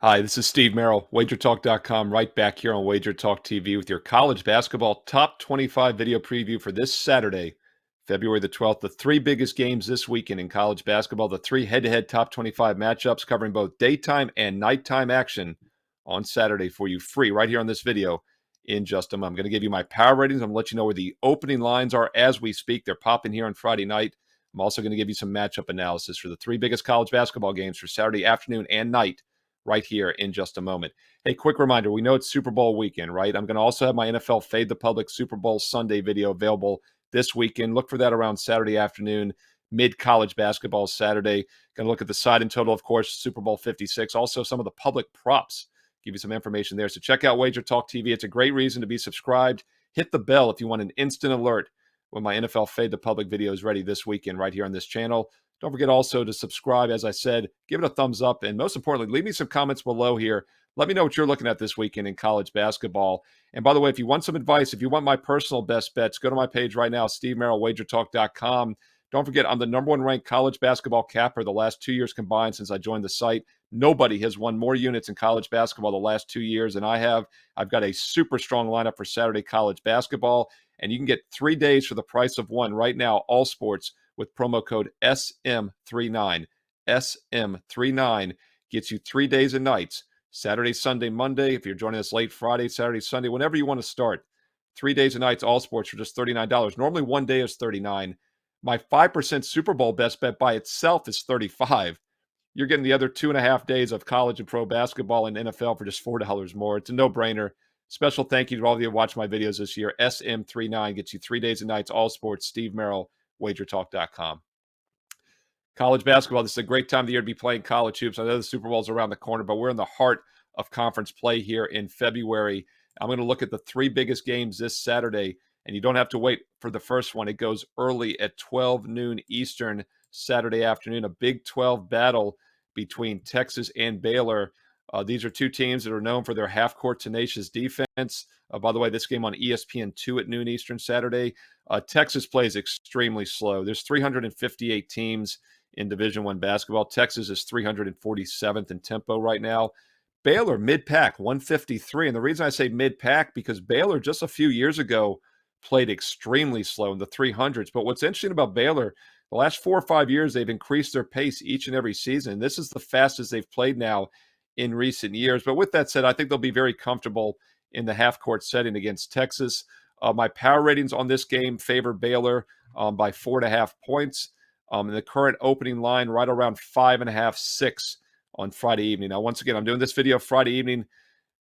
Hi, this is Steve Merril, WagerTalk.com, right back here on WagerTalk TV with your college basketball top 25 video preview for this Saturday, February the 12th. The three biggest games this weekend in college basketball, the three head-to-head top 25 matchups covering both daytime and nighttime action on Saturday for you free right here on this video in just a moment. I'm going to give you my power ratings. I'm going to let you know where the opening lines are as we speak. They're popping here on Friday night. I'm also going to give you some matchup analysis for the three biggest college basketball games for Saturday afternoon and night right here in just a moment. Hey, quick reminder, we know it's Super Bowl weekend, right? I'm going to also have my NFL Fade the Public Super Bowl Sunday video available this weekend. Look for that around Saturday afternoon, mid-college basketball Saturday. Going to look at the side and total, of course, Super Bowl 56. Also, some of the public props. Give you some information there. So check out Wager Talk TV. It's a great reason to be subscribed. Hit the bell if you want an instant alert when my NFL Fade the Public video is ready this weekend right here on this channel. Don't forget also to subscribe, as I said, give it a thumbs up, and most importantly, leave me some comments below here. Let me know what you're looking at this weekend in college basketball. And by the way, if you want some advice, if you want my personal best bets, go to my page right now, Steve Merril, WagerTalk.com. Don't forget, I'm the number one ranked college basketball capper the last 2 years combined since I joined the site. Nobody has won more units in college basketball the last 2 years than I have. I've got a super strong lineup for Saturday college basketball, and you can get 3 days for the price of one right now, all sports, with promo code SM39. SM39 gets you 3 days and nights, Saturday, Sunday, Monday. If you're joining us late Friday, Saturday, Sunday, whenever you want to start, 3 days and nights, all sports for just $39. Normally one day is $39. My 5% Super Bowl best bet by itself is $35. You're getting the other 2.5 days of college and pro basketball and NFL for just $4 more. It's a no-brainer. Special thank you to all of you who watch my videos this year. SM39 gets you 3 days and nights, all sports. Steve Merril, WagerTalk.com. College basketball, this is a great time of the year to be playing college hoops. I know the Super Bowl's around the corner, but we're in the heart of conference play here in February. I'm going to look at the three biggest games this Saturday, and you don't have to wait for the first one. It goes early at 12 noon Eastern Saturday afternoon, a Big 12 battle between Texas and Baylor. These are two teams that are known for their half-court tenacious defense. By the way, this game on ESPN2 at noon Eastern Saturday. Texas plays extremely slow. There's 358 teams in Division I basketball. Texas is 347th in tempo right now. Baylor, mid-pack, 153. And the reason I say mid-pack, because Baylor just a few years ago played extremely slow in the 300s. But what's interesting about Baylor, the last 4 or 5 years, they've increased their pace each and every season. This is the fastest they've played now in recent years. But with that said, I think they'll be very comfortable in the half-court setting against Texas. My power ratings on this game favor Baylor by 4.5 points. And the current opening line right around 5.5, 6 on Friday evening. Now, once again, I'm doing this video Friday evening,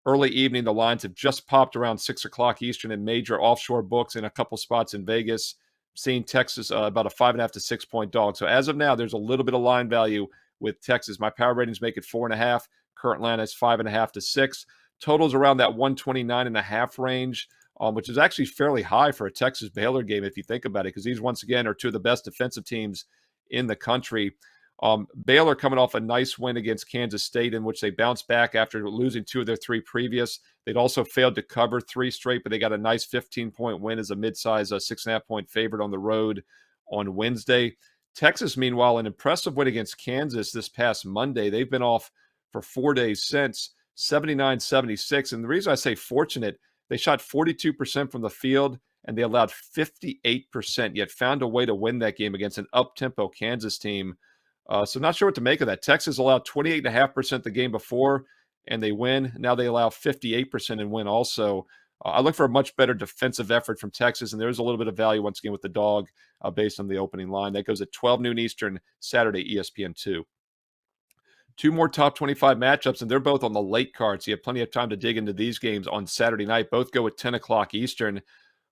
early evening. The lines have just popped around 6 o'clock Eastern in major offshore books and a couple spots in Vegas. Seeing Texas about a 5.5 to 6 point dog. So as of now, there's a little bit of line value with Texas. My power ratings make it 4.5. Current line is 5.5 to 6. Totals around that 129.5 range, which is actually fairly high for a Texas Baylor game if you think about it, because these once again are two of the best defensive teams in the country. Baylor coming off a nice win against Kansas State, in which they bounced back after losing 2 of their 3 previous. They'd also failed to cover 3 straight, but they got a nice 15-point win as a midsize 6.5-point favorite on the road on Wednesday. Texas, meanwhile, an impressive win against Kansas this past Monday. They've been off for 4 days since, 79-76. And the reason I say fortunate, they shot 42% from the field, and they allowed 58%, yet found a way to win that game against an up-tempo Kansas team. So not sure what to make of that. Texas allowed 28.5% the game before, and they win. Now they allow 58% and win also. I look for a much better defensive effort from Texas, and there's a little bit of value once again with the dog based on the opening line. That goes at 12 noon Eastern, Saturday, ESPN2. 2 more top 25 matchups, and they're both on the late card, so you have plenty of time to dig into these games on Saturday night. Both go at 10 o'clock Eastern.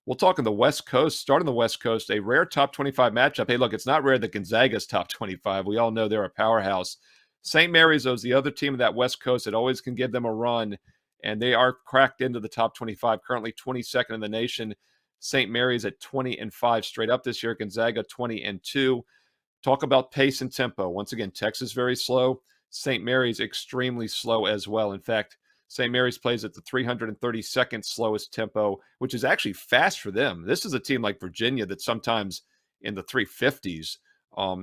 We'll talk on the West Coast. Starting the West Coast, a rare top 25 matchup. Hey, look, it's not rare that Gonzaga's top 25. We all know they're a powerhouse. St. Mary's, though, is the other team of that West Coast that always can give them a run, and they are cracked into the top 25, currently 22nd in the nation. St. Mary's at 20-5 straight up this year. Gonzaga 20-2. Talk about pace and tempo. Once again, Texas very slow. St. Mary's extremely slow as well. In fact, St. Mary's plays at the 332nd slowest tempo, which is actually fast for them. This is a team like Virginia that's sometimes in the 350s.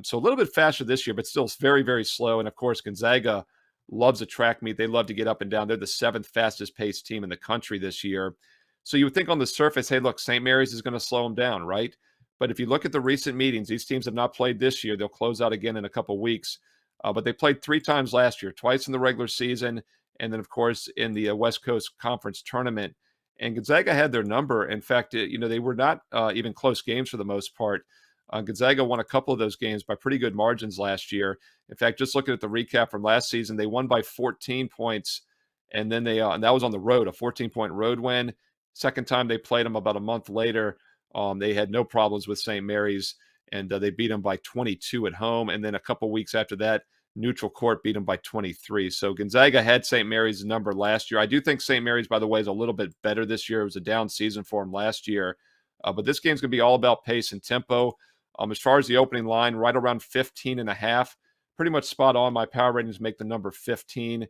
So a little bit faster this year, but still very, very slow. And, of course, Gonzaga loves a track meet. They love to get up and down. They're the 7th fastest paced team in the country this year. So you would think on the surface, hey, look, St. Mary's is going to slow them down, right? But if you look at the recent meetings, these teams have not played this year. They'll close out again in a couple weeks. But they played 3 times last year, twice in the regular season, and then, of course, in the West Coast Conference tournament. And Gonzaga had their number. In fact, they were not even close games for the most part. Gonzaga won a couple of those games by pretty good margins last year. In fact, just looking at the recap from last season, they won by 14 points, and then and that was on the road, a 14-point road win. Second time they played them about a month later, they had no problems with St. Mary's, and they beat them by 22 at home. And then a couple weeks after that, neutral court beat them by 23. So Gonzaga had St. Mary's number last year. I do think St. Mary's, by the way, is a little bit better this year. It was a down season for them last year. But this game's going to be all about pace and tempo. As far as the opening line, right around 15.5, pretty much spot on. My power ratings make the number 15.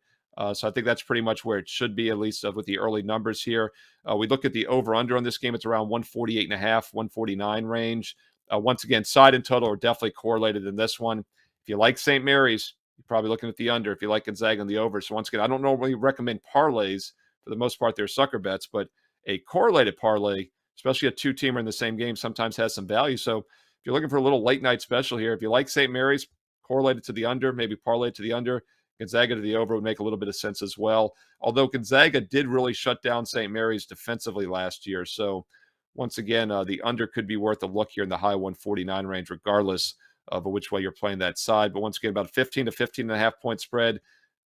So I think that's pretty much where it should be, at least with the early numbers here. We look at the over-under on this game. It's around 148.5, 149 range. Once again, side and total are definitely correlated in this one. If you like St. Mary's, you're probably looking at the under. If you like Gonzaga, on the over. So once again, I don't normally recommend parlays. For the most part, they're sucker bets. But a correlated parlay, especially a two-teamer in the same game, sometimes has some value. So if you're looking for a little late-night special here, if you like St. Mary's, correlated to the under, maybe parlay to the under. Gonzaga to the over would make a little bit of sense as well. Although Gonzaga did really shut down St. Mary's defensively last year. So once again, the under could be worth a look here in the high 149 range, regardless of which way you're playing that side. But once again, about 15 to 15.5 point spread.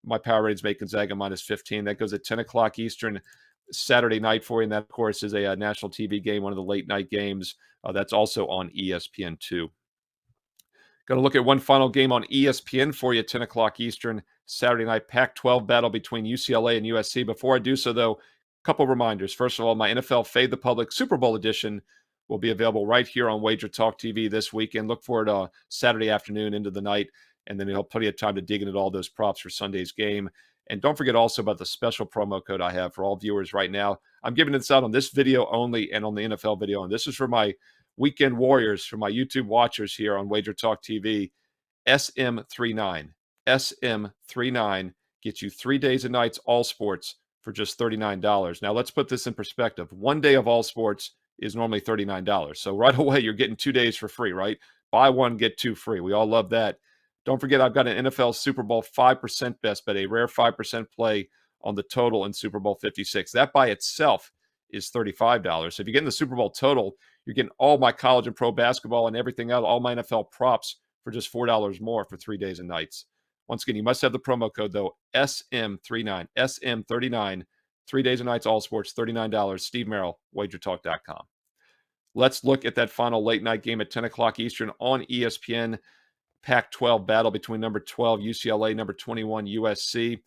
My power ratings make Gonzaga minus 15. That goes at 10 o'clock Eastern Saturday night for you. And that, of course, is a national TV game, one of the late night games. That's also on ESPN2. Going to look at one final game on ESPN for you, 10 o'clock Eastern, Saturday night, Pac-12 battle between UCLA and USC. Before I do so, though, a couple reminders. First of all, my NFL Fade the Public Super Bowl edition will be available right here on WagerTalk TV this weekend. Look for it Saturday afternoon into the night, and then you'll have plenty of time to dig into all those props for Sunday's game. And don't forget also about the special promo code I have for all viewers right now. I'm giving this out on this video only and on the NFL video, and this is for my weekend warriors, for my YouTube watchers here on WagerTalk TV. SM39. SM39 gets you 3 days and nights, all sports, for just $39. Now, let's put this in perspective. 1 day of all sports is normally $39. So right away, you're getting 2 days for free, right? Buy one, get two free. We all love that. Don't forget, I've got an NFL Super Bowl 5% best bet, a rare 5% play on the total in Super Bowl 56. That by itself is $35. So if you get in the Super Bowl total, you're getting all my college and pro basketball and everything else, all my NFL props for just $4 more for 3 days and nights. Once again, you must have the promo code, though, SM39, SM39, 3 days and nights, all sports, $39. Steve Merril, WagerTalk.com. Let's look at that final late night game at 10 o'clock Eastern on ESPN. Pac-12 battle between number 12 UCLA, number 21 USC.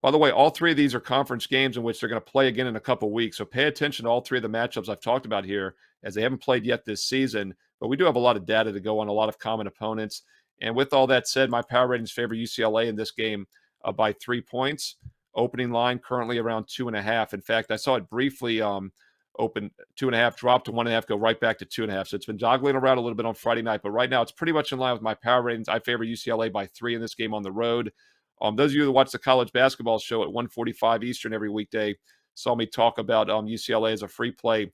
By the way, all three of these are conference games in which they're going to play again in a couple weeks. So pay attention to all three of the matchups I've talked about here, as they haven't played yet this season. But we do have a lot of data to go on, a lot of common opponents. And with all that said, my power ratings favor UCLA in this game by 3 points. Opening line currently around 2.5. In fact, I saw it briefly open 2.5, drop to 1.5, go right back to 2.5. So it's been joggling around a little bit on Friday night, but right now it's pretty much in line with my power ratings. I favor UCLA by 3 in this game on the road. Those of you that watch the college basketball show at 1:45 Eastern every weekday saw me talk about UCLA as a free play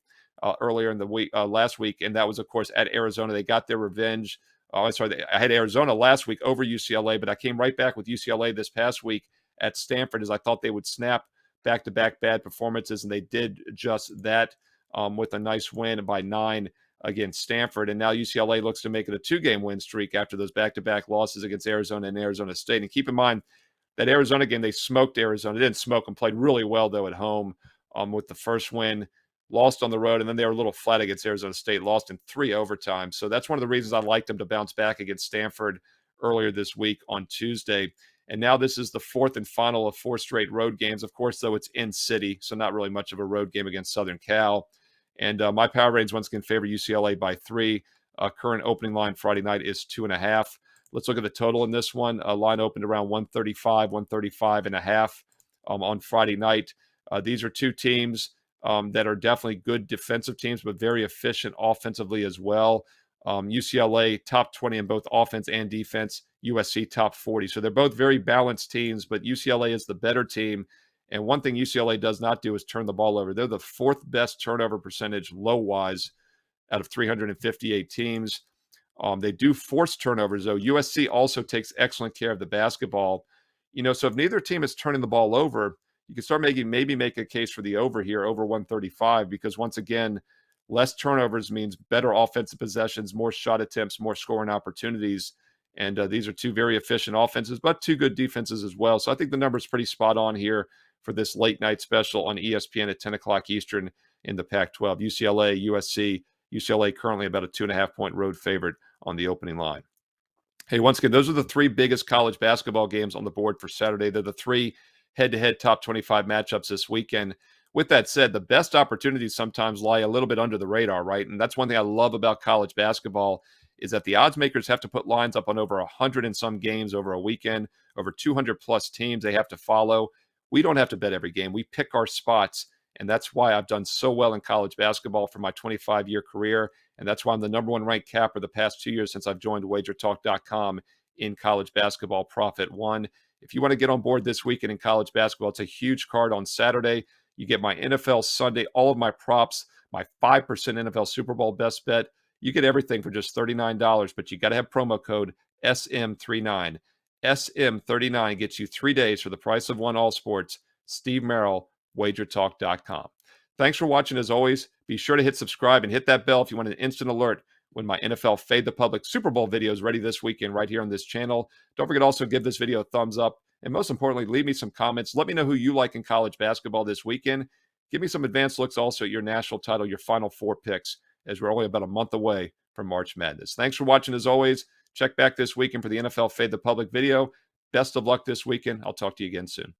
earlier in the week, last week, and that was, of course, at Arizona. They got their revenge. I had Arizona last week over UCLA, but I came right back with UCLA this past week at Stanford, as I thought they would snap back-to-back bad performances, and they did just that with a nice win by 9 against Stanford. And now UCLA looks to make it a 2-game win streak after those back-to-back losses against Arizona and Arizona State. And keep in mind that Arizona game, they smoked Arizona. They didn't smoke them, played really well, though, at home with the first win, lost on the road, and then they were a little flat against Arizona State, lost in 3 overtimes. So that's one of the reasons I liked them to bounce back against Stanford earlier this week on Tuesday. And now this is the 4th and final of 4 straight road games. Of course, though, it's in city, so not really much of a road game against Southern Cal. And my power ratings once again favor UCLA by 3. Current opening line Friday night is 2.5. Let's look at the total in this one. Line opened around 135.5 on Friday night. These are two teams that are definitely good defensive teams, but very efficient offensively as well. UCLA top 20 in both offense and defense. USC top 40. So they're both very balanced teams, but UCLA is the better team. And one thing UCLA does not do is turn the ball over. They're the fourth best turnover percentage low-wise out of 358 teams. They do force turnovers, though. USC also takes excellent care of the basketball. So if neither team is turning the ball over, you can start maybe make a case for the over here, over 135, because once again, less turnovers means better offensive possessions, more shot attempts, more scoring opportunities. And these are two very efficient offenses, but two good defenses as well. So I think the number is pretty spot on here for this late night special on ESPN at 10 o'clock Eastern in the Pac-12. UCLA, USC. UCLA currently about a 2.5-point road favorite on the opening line. Hey, once again, those are the three biggest college basketball games on the board for Saturday. They're the three head-to-head top 25 matchups this weekend. With that said, the best opportunities sometimes lie a little bit under the radar, right? And that's one thing I love about college basketball is that the odds makers have to put lines up on over 100 and some games over a weekend, over 200 plus teams they have to follow. We don't have to bet every game. We pick our spots, and that's why I've done so well in college basketball for my 25-year career. And that's why I'm the number one ranked capper the past 2 years since I've joined WagerTalk.com in college basketball Profit One. If you want to get on board this weekend in college basketball, it's a huge card on Saturday. You get my NFL Sunday, all of my props, my 5% NFL Super Bowl best bet. You get everything for just $39, but you got to have promo code SM39. SM39 gets you 3 days for the price of one all sports. Steve Merril, WagerTalk.com. Thanks for watching as always. Be sure to hit subscribe and hit that bell if you want an instant alert when my NFL Fade the Public Super Bowl video is ready this weekend right here on this channel. Don't forget also give this video a thumbs up. And most importantly, leave me some comments. Let me know who you like in college basketball this weekend. Give me some advanced looks also at your national title, your Final Four picks, as we're only about a month away from March Madness. Thanks for watching as always. Check back this weekend for the NFL Fade the Public video. Best of luck this weekend. I'll talk to you again soon.